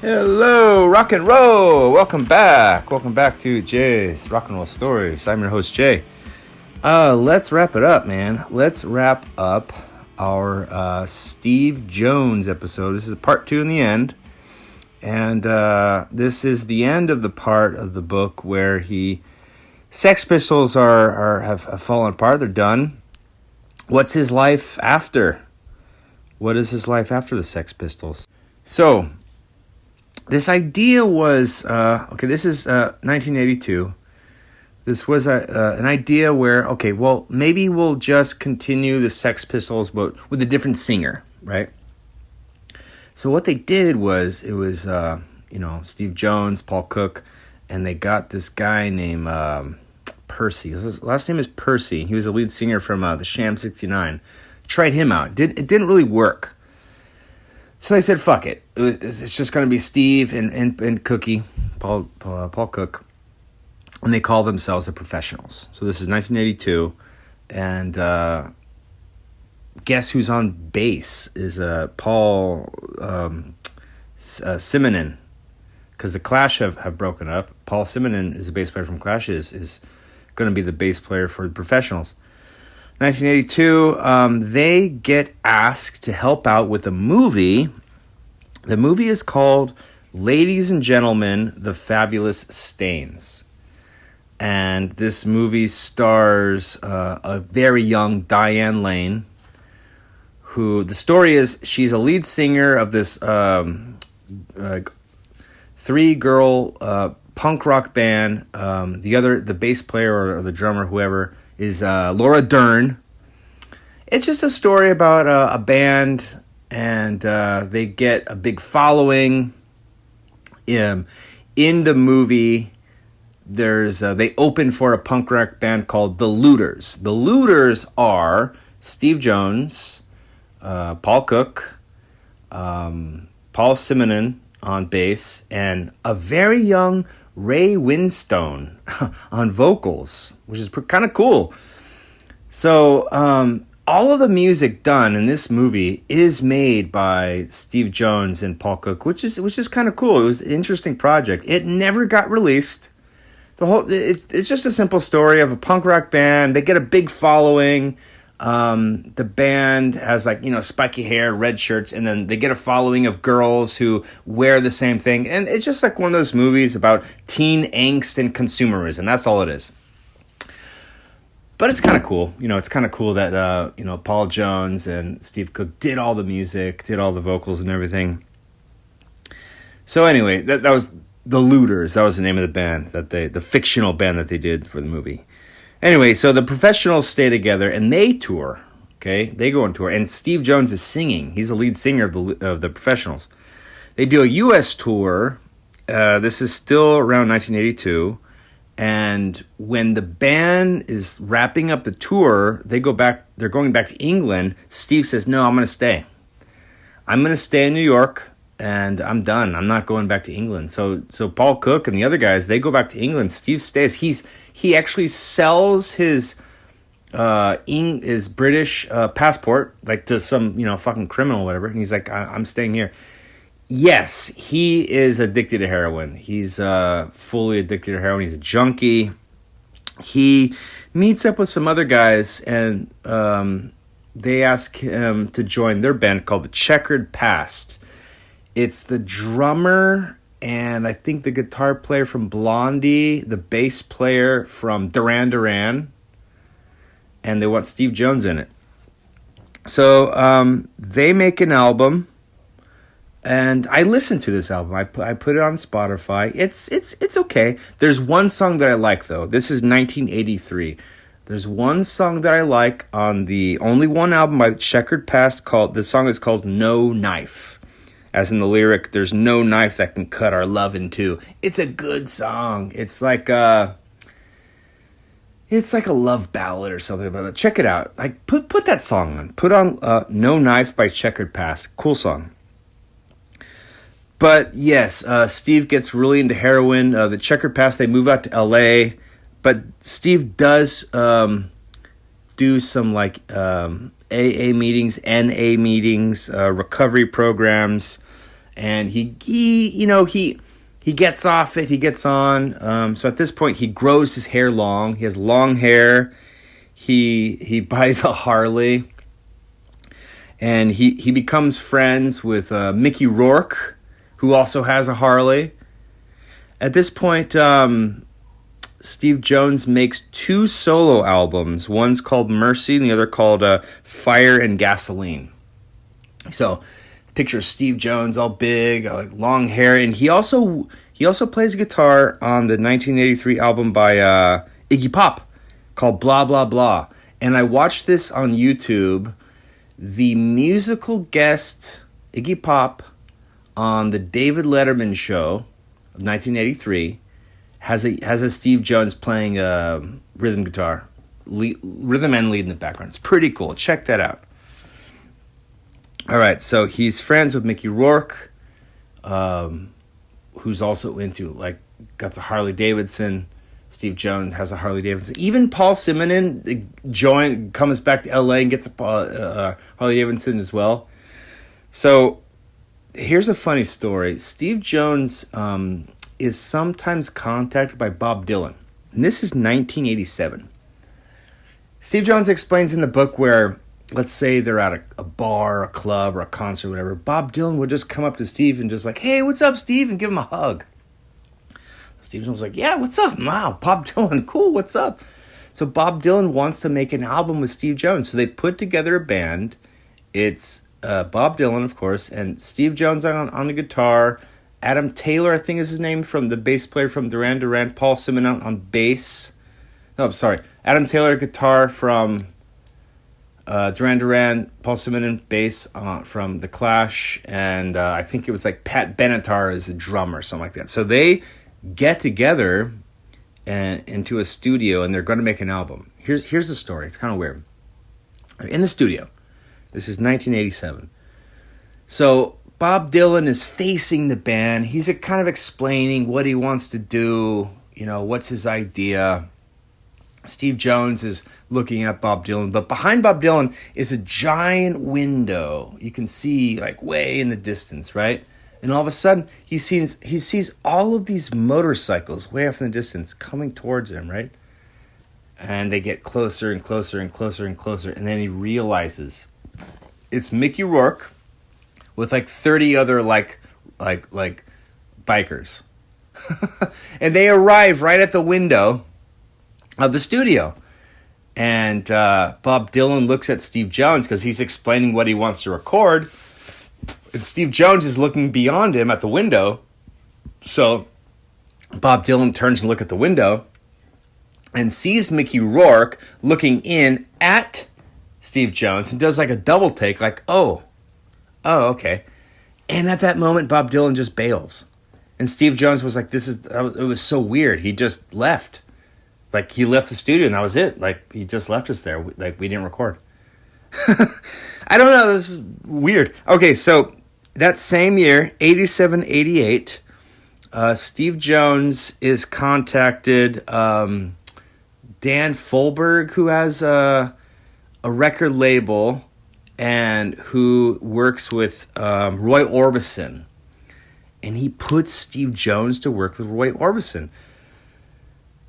Hello, rock and roll. Welcome back. Welcome back to Jay's Rock and Roll Stories. I'm your host, Jay. Let's wrap it up, man. Let's wrap up our Steve Jones episode. This is part 2 in the end. And this is the end of the part of the book where Sex Pistols have fallen apart. They're done. What's his life after? What is his life after the Sex Pistols? So, this idea was, this is 1982. This was an idea where, maybe we'll just continue the Sex Pistols, but with a different singer, right? So what they did was, it was, Steve Jones, Paul Cook, and they got this guy named Percy. His last name is Percy. He was the lead singer from the Sham 69. Tried him out. It didn't really work. So they said, fuck it. It's just going to be Steve and Cookie, Paul Cook. And they call themselves the Professionals. So this is 1982. And guess who's on bass is Paul Simonon. Because the Clash have broken up. Paul Simonon is the bass player from Clash, is going to be the bass player for the Professionals. 1982, they get asked to help out with a movie. The movie is called Ladies and Gentlemen, The Fabulous Stains. And this movie stars a very young Diane Lane, who the story is she's a lead singer of this 3-girl punk rock band. The bass player or the drummer, whoever, is Laura Dern. It's just a story about a band, and they get a big following. In the movie, they open for a punk rock band called The Looters. The Looters are Steve Jones, Paul Cook, Paul Simonon on bass, and a very young Ray Winstone on vocals, which is kind of cool. So all of the music done in this movie is made by Steve Jones and Paul Cook, which is kind of cool. It was an interesting project. It never got released. It's just a simple story of a punk rock band. They get a big following. The band has spiky hair, red shirts, and then they get a following of girls who wear the same thing. And it's just like one of those movies about teen angst and consumerism. That's all it is. But it's kind of cool. It's kind of cool that, Paul Jones and Steve Cook did all the music, did all the vocals and everything. So anyway, that was The Looters. That was the name of the band, the fictional band that they did for the movie. Anyway, so the Professionals stay together and they tour. Okay, they go on tour, and Steve Jones is singing. He's the lead singer of the Professionals. They do a U.S. tour. This is still around 1982, and when the band is wrapping up the tour, they go back. They're going back to England. Steve says, "No, I'm going to stay. I'm going to stay in New York, and I'm done. I'm not going back to England." So Paul Cook and the other guys, they go back to England. Steve stays. He actually sells his British passport to some fucking criminal or whatever, and he's like, I'm staying here. Yes, he is addicted to heroin. He's fully addicted to heroin. He's a junkie. He meets up with some other guys, and they ask him to join their band called the Checkered Past. It's the drummer and I think the guitar player from Blondie, the bass player from Duran Duran, and they want Steve Jones in it. So they make an album, and I listened to this album. I put it on Spotify. It's okay. There's one song that I like, though. This is 1983. There's one song that I like on the only one album by Checkered Past. The song is called No Knife. As in the lyric, there's no knife that can cut our love in two. It's a good song. It's like a love ballad or something. But check it out. Put that song on. Put on No Knife by Checkered Past. Cool song. But yes, Steve gets really into heroin. The Checkered Past, they move out to L.A., but Steve does do some AA meetings, NA meetings, recovery programs, and he gets off it. He gets on. So at this point, he grows his hair long. He has long hair. He buys a Harley, and he becomes friends with Mickey Rourke, who also has a Harley. At this point, Steve Jones makes 2 solo albums. One's called Mercy, and the other called Fire and Gasoline. So, picture Steve Jones, all big, like long hair, and he also plays guitar on the 1983 album by Iggy Pop called Blah Blah Blah. And I watched this on YouTube. The musical guest Iggy Pop on the David Letterman show of 1983 has a Steve Jones playing rhythm guitar, rhythm and lead in the background. It's pretty cool. Check that out. All right, so he's friends with Mickey Rourke, who's also got a Harley Davidson. Steve Jones has a Harley Davidson. Even Paul Simonon comes back to LA and gets a Harley Davidson as well. So here's a funny story. Steve Jones is sometimes contacted by Bob Dylan. And this is 1987. Steve Jones explains in the book where, let's say they're at a bar, a club, or a concert, or whatever. Bob Dylan would just come up to Steve and just like, hey, what's up, Steve? And give him a hug. Steve Jones was like, yeah, what's up? Wow, Bob Dylan, cool, what's up? So Bob Dylan wants to make an album with Steve Jones. So they put together a band. It's Bob Dylan, of course, and Steve Jones on the guitar. Adam Taylor, I think is his name, from the bass player from Duran Duran. Paul Simonon on bass. No, I'm sorry. Adam Taylor, guitar from Duran Duran. Paul Simonon, bass from The Clash. And I think it was like Pat Benatar as a drummer, something like that. So they get together and into a studio, and they're going to make an album. Here's the story. It's kind of weird. In the studio. This is 1987. So Bob Dylan is facing the band. He's kind of explaining what he wants to do. What's his idea. Steve Jones is looking at Bob Dylan, but behind Bob Dylan is a giant window. You can see like way in the distance, right? And all of a sudden, he sees all of these motorcycles way off in the distance coming towards him, right? And they get closer and closer and closer and closer. And then he realizes it's Mickey Rourke with like 30 other like bikers. And they arrive right at the window of the studio. And Bob Dylan looks at Steve Jones because he's explaining what he wants to record. And Steve Jones is looking beyond him at the window. So Bob Dylan turns and looks at the window and sees Mickey Rourke looking in at Steve Jones and does like a double take, like, oh, okay. And at that moment, Bob Dylan just bails. And Steve Jones was like, it was so weird. He just left. Like, he left the studio and that was it. Like, he just left us there. Like, we didn't record. I don't know. This is weird. Okay, so that same year, 87, 88, Steve Jones is contacted Dan Folberg, who has a record label and who works with Roy Orbison. And he puts Steve Jones to work with Roy Orbison.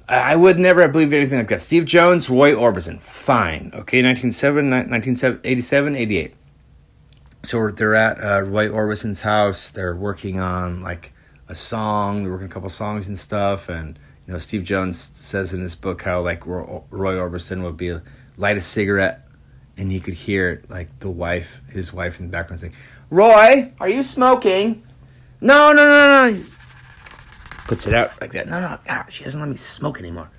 I would never have believed anything like that. Steve Jones, Roy Orbison. Fine. Okay, 1987, 88. So they're at Roy Orbison's house. They're working on like a song. They're working a couple songs and stuff. And Steve Jones says in his book how like Roy Orbison would light a cigarette, and he could hear like his wife in the background saying, "Roy, are you smoking?" No. Puts it out like that. No. God, she doesn't let me smoke anymore.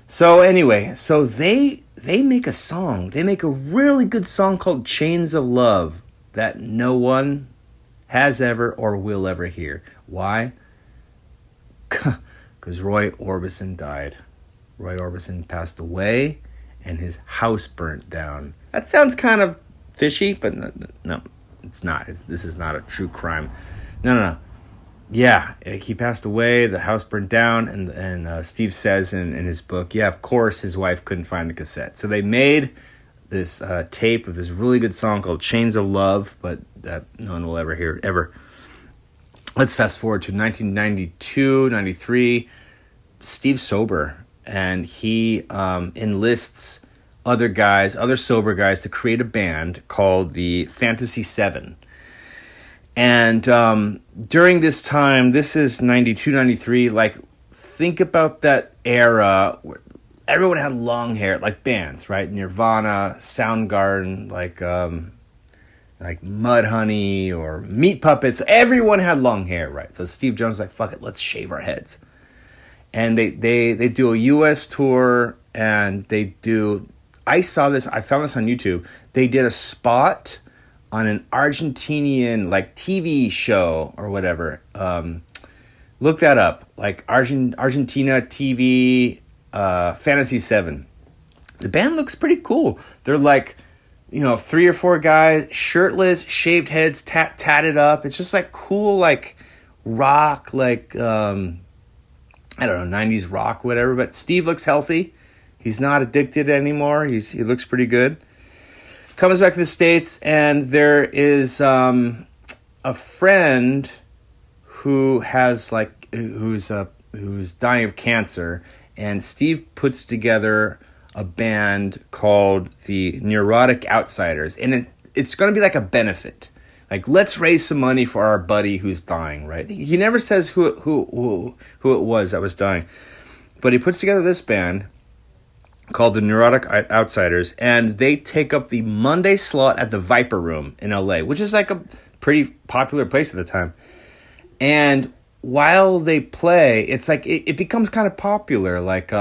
So anyway, they make a song. They make a really good song called Chains of Love that no one has ever or will ever hear. Why? Because Roy Orbison died. Roy Orbison passed away and his house burnt down. That sounds kind of fishy, but no, it's not. This is not a true crime. No. Yeah, he passed away, the house burned down, and Steve says in his book, yeah, of course his wife couldn't find the cassette. So they made this tape of this really good song called Chains of Love, but that no one will ever hear, ever. let's fast forward to 1992, 93. Steve's sober, and he enlists other sober guys to create a band called the Fantasy Seven. And during this time, this is 92, 93, like, think about that era where everyone had long hair, like bands, right? Nirvana, Soundgarden, like Mudhoney or Meat Puppets. Everyone had long hair, right? So Steve Jones was like, fuck it, let's shave our heads. And they do a U.S. tour, and I found this on YouTube. They did a spot on an Argentinian, like, TV show or whatever. Look that up, like Argentina TV, Fantasy 7. The band looks pretty cool. They're like, 3 or 4 guys, shirtless, shaved heads, tatted up. It's just like cool, like rock, like, I don't know, 90s rock, whatever. But Steve looks healthy. He's not addicted anymore. He looks pretty good. Comes back to the States, and there is a friend who's dying of cancer, and Steve puts together a band called the Neurotic Outsiders, and it's going to be like a benefit. Like, let's raise some money for our buddy who's dying, right? He never says who it was that was dying. But he puts together this band called the Neurotic Outsiders, and they take up the Monday slot at the Viper Room in LA, which is like a pretty popular place at the time. And while they play, it's like it becomes kind of popular. Like,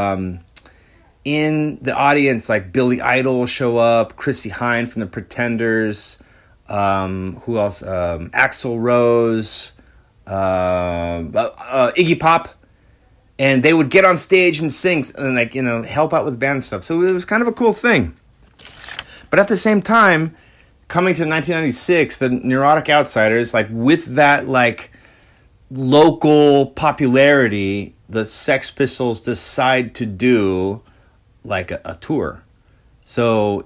in the audience, like Billy Idol will show up, Chrissie Hynde from the Pretenders, who else? Axl Rose, Iggy Pop, and they would get on stage and sing and, like, help out with band stuff. So it was kind of a cool thing. But at the same time, coming to 1996, the Neurotic Outsiders, like, with that, like, local popularity, the Sex Pistols decide to do like a tour. So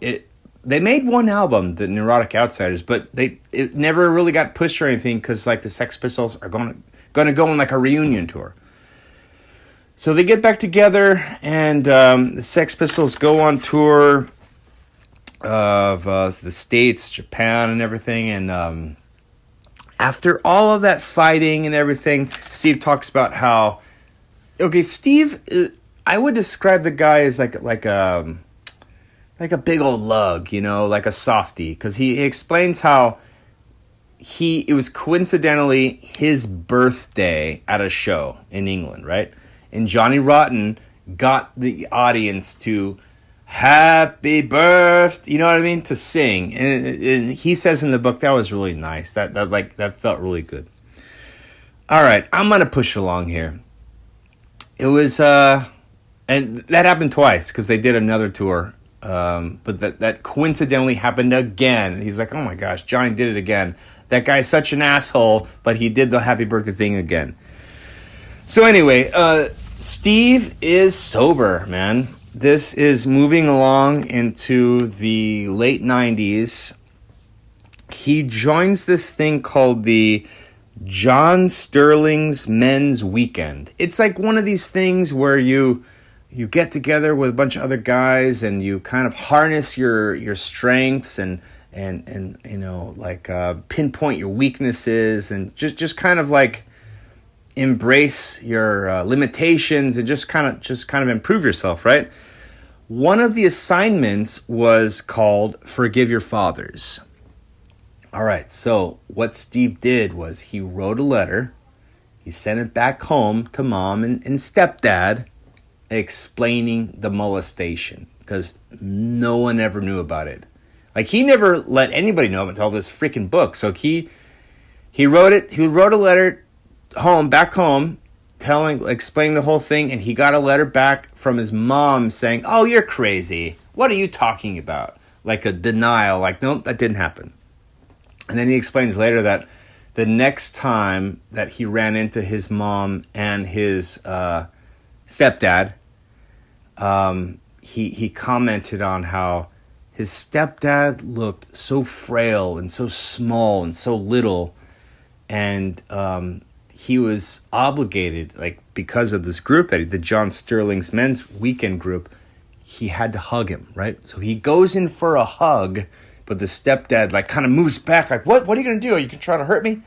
they made one album, the Neurotic Outsiders, but it never really got pushed or anything, because, like, the Sex Pistols are going to go on, like, a reunion tour. So they get back together, and the Sex Pistols go on tour of the States, Japan, and everything. And after all of that fighting and everything, Steve talks about how, Steve, I would describe the guy as like a big old lug, like a softie, because he explains how it was coincidentally his birthday at a show in England, right? And Johnny Rotten got the audience to happy birthday, you know what I mean, to sing. And he says in the book that was really nice. That felt really good. All right, I'm gonna push along here. It was and that happened twice, because they did another tour. But that coincidentally happened again. He's like, oh my gosh, Johnny did it again. That guy's such an asshole, but he did the happy birthday thing again. So anyway, Steve is sober, man. This is moving along into the late 90s. He joins this thing called the John Sterling's Men's Weekend. It's like one of these things where you get together with a bunch of other guys, and you kind of harness your strengths and pinpoint your weaknesses, and just kind of like embrace your limitations, and just kind of improve yourself, right? One of the assignments was called Forgive Your Fathers. All right, so what Steve did was he wrote a letter. He sent it back home to mom and stepdad, explaining the molestation, because no one ever knew about it. Like, he never let anybody know until this freaking book. So he wrote it. He wrote a letter back home, explaining the whole thing, and he got a letter back from his mom saying, "Oh, you're crazy. What are you talking about?" Like a denial, like, nope, that didn't happen. And then he explains later that the next time that he ran into his mom and his stepdad, he commented on how his stepdad looked so frail and so small and so little, and he was obligated, like, because of this group the John Sterling's men's weekend group, he had to hug him, right? So he goes in for a hug, but the stepdad, like, kind of moves back, like, what are you going to do? Are you trying to hurt me?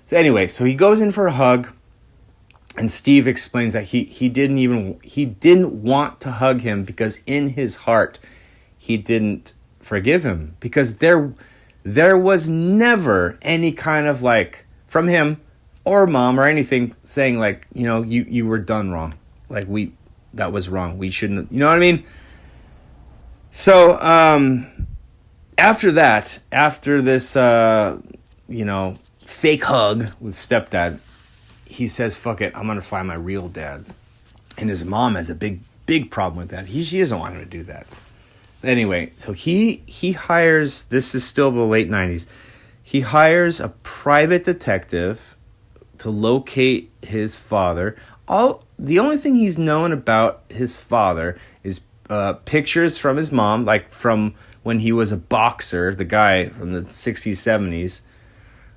So anyway, so he goes in for a hug, and Steve explains that he didn't want to hug him because in his heart, he didn't forgive him, because there was never any kind of, like, from him or mom or anything saying, like, you know, you were done wrong. Like, that was wrong. We shouldn't, you know what I mean? So, after this, you know, fake hug with stepdad, he says, fuck it, I'm going to find my real dad. And his mom has a big problem with that. She doesn't want him to do that. Anyway, so he hires, this is still the late 90s, he hires a private detective to locate his father. The only thing he's known about his father is pictures from his mom, like from when he was a boxer, the guy from the 60s, 70s.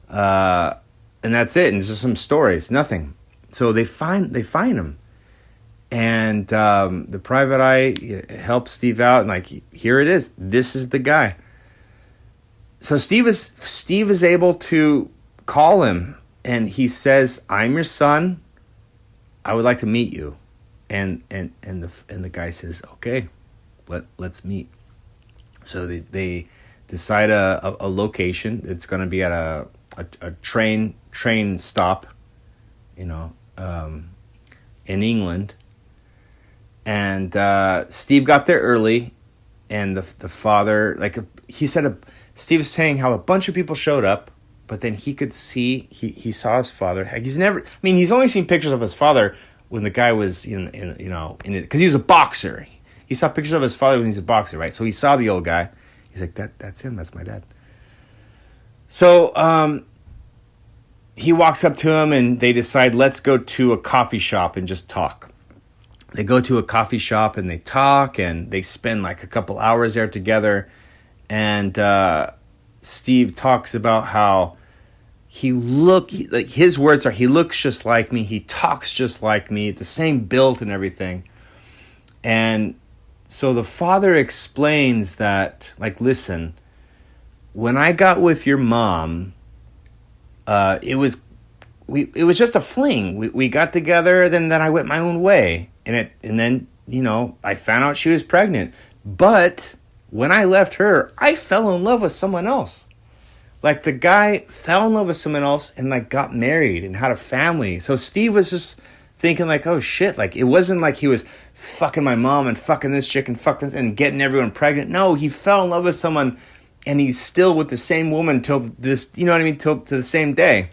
And that's it. And it's just some stories, nothing. So they find him. And the private eye helps Steve out, and, like, here it is. This is the guy. So Steve is able to call him, and he says, "I'm your son. I would like to meet you." And the guy says, "Okay, let's meet." So they decide a location. It's going to be at a train stop, you know, in England. And Steve got there early, and the father, like, he said, Steve was saying how a bunch of people showed up, but then he could see, he saw his father. He's only seen pictures of his father when the guy was in it, because he was a boxer. He saw pictures of his father when he was a boxer, right? So he saw the old guy. He's like, that's him. That's my dad. So he walks up to him, and they decide, let's go to a coffee shop and just talk. They go to a coffee shop and they talk, and they spend like a couple hours there together. And Steve talks about how his words are, he looks just like me, he talks just like me, the same build and everything. And so the father explains that, like, listen, when I got with your mom, it was just a fling. We got together, then I went my own way. And then, you know, I found out she was pregnant. But when I left her, I fell in love with someone else. Like, the guy fell in love with someone else and, like, got married and had a family. So Steve was just thinking, like, oh shit, like, it wasn't like he was fucking my mom and fucking this chick and fucking this and getting everyone pregnant. No, he fell in love with someone, and he's still with the same woman till this, you know what I mean, till to the same day.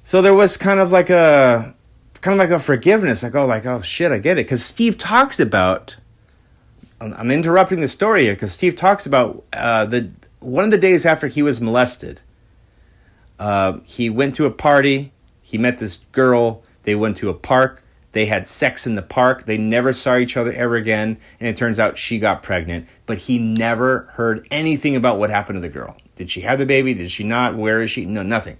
So there was kind of like a forgiveness, like, oh shit, I get it. Because Steve talks about, I'm interrupting the story here, because Steve talks about one of the days after he was molested, he went to a party, he met this girl, they went to a park, they had sex in the park, they never saw each other ever again, and it turns out she got pregnant, but he never heard anything about what happened to the girl. Did she have the baby? Did she not? Where is she? No, nothing.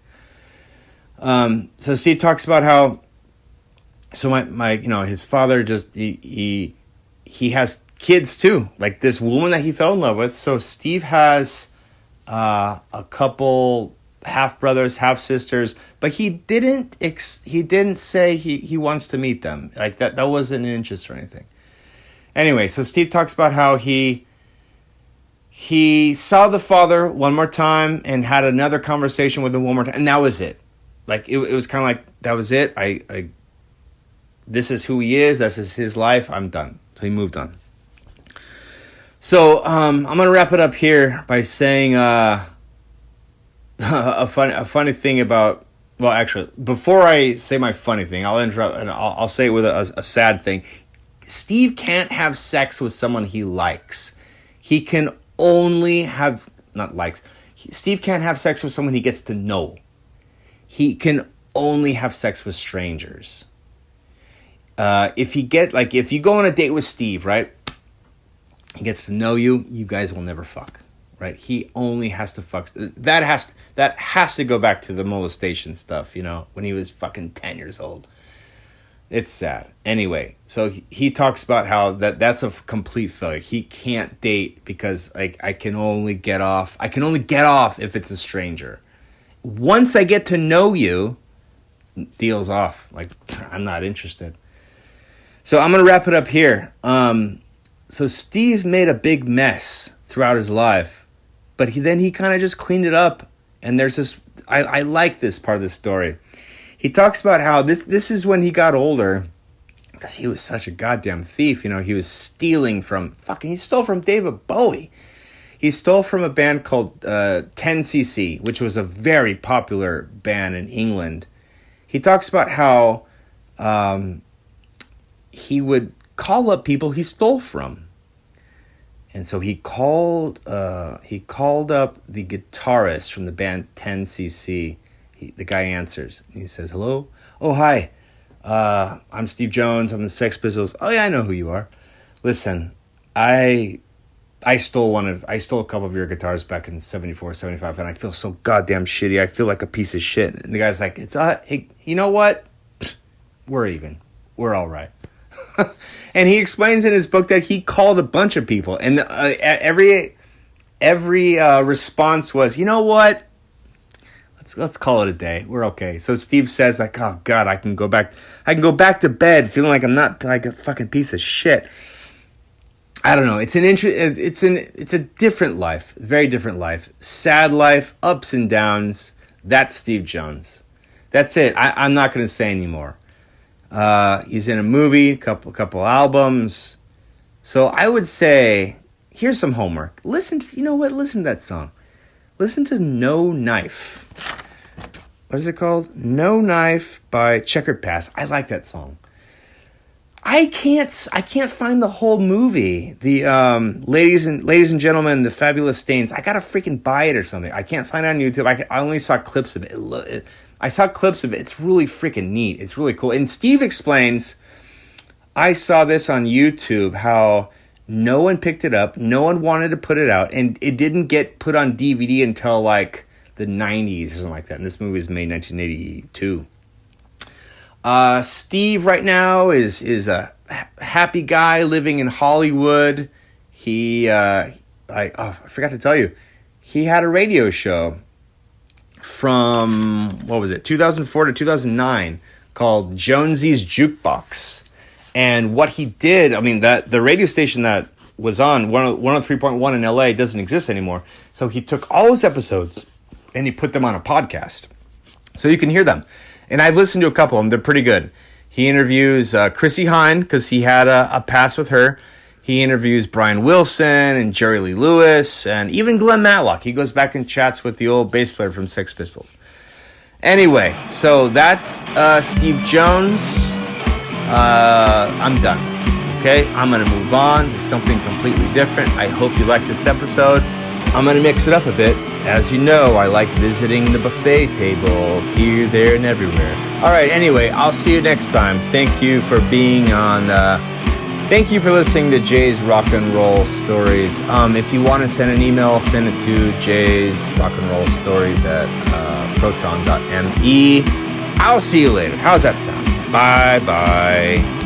So Steve talks about how, so my you know, his father just, he has kids too, like this woman that he fell in love with. So Steve has a couple half brothers, half sisters, but he didn't say he wants to meet them. Like that wasn't an interest or anything. Anyway, so Steve talks about how he saw the father one more time and had another conversation with him one more time, and that was it. Like it was kind of like, that was it. I this is who he is. This is his life. I'm done. So he moved on. So I'm gonna wrap it up here by saying a funny thing about. Well, actually, before I say my funny thing, I'll interrupt and I'll say it with a sad thing. Steve can't have sex with someone he likes. He can only have, not likes. Steve can't have sex with someone he gets to know. He can only have sex with strangers. If you go on a date with Steve, right? He gets to know you. You guys will never fuck, right? He only has to fuck. That has to go back to the molestation stuff, when he was fucking 10 years old. It's sad. Anyway, so he talks about how that's a complete failure. He can't date because I can only get off if it's a stranger. Once I get to know you, deal's off. Like, I'm not interested. So I'm going to wrap it up here. So Steve made a big mess throughout his life, but he kind of just cleaned it up. And there's this, I like this part of the story. He talks about how this is when he got older, because he was such a goddamn thief. He was stealing he stole from David Bowie. He stole from a band called 10cc, which was a very popular band in England. He talks about how he would call up people he stole from. And so he called up the guitarist from the band 10cc. The guy answers. And he says, "Hello? Oh, hi. I'm Steve Jones. I'm the Sex Pistols." "Oh, yeah, I know who you are. Listen, I stole a couple of your guitars back in 74, 75, and I feel so goddamn shitty. I feel like a piece of shit." And the guy's like, "Hey, you know what? We're even. We're all right." And he explains in his book that he called a bunch of people, and every response was, "You know what? Let's call it a day. We're okay." So Steve says, like, "Oh God, I can go back to bed feeling like I'm not like a fucking piece of shit." I don't know. It's a different life, very different life, sad life, ups and downs. That's Steve Jones. That's it. I'm not going to say anymore. He's in a movie, couple albums. So I would say, here's some homework. Listen to that song. Listen to No Knife. What is it called? No Knife by Checkered Past. I like that song. I can't find the whole movie. The ladies and gentlemen, the Fabulous Stains. I gotta freaking buy it or something. I can't find it on YouTube. I only saw clips of it. I saw clips of it. It's really freaking neat. It's really cool. And Steve explains, I saw this on YouTube, how no one picked it up. No one wanted to put it out. And it didn't get put on DVD until like the 90s or something like that. And this movie was made in 1982. Steve right now is a happy guy living in Hollywood. I forgot to tell you, he had a radio show from, 2004 to 2009 called Jonesy's Jukebox. And what he did, the radio station that was on 103.1 in LA doesn't exist anymore. So he took all his episodes and he put them on a podcast. So you can hear them. And I've listened to a couple of them. They're pretty good. He interviews Chrissy Hine because he had a pass with her. He interviews Brian Wilson and Jerry Lee Lewis and even Glenn Matlock. He goes back and chats with the old bass player from Sex Pistols. Anyway, so that's Steve Jones. I'm done. Okay, I'm going to move on to something completely different. I hope you like this episode. I'm going to mix it up a bit. As you know, I like visiting the buffet table here, there, and everywhere. All right, anyway, I'll see you next time. Thank you for being on... Thank you for listening to Jay's Rock and Roll Stories. If you want to send an email, send it to jaysrockandrollstories at proton.me. I'll see you later. How's that sound? Bye-bye.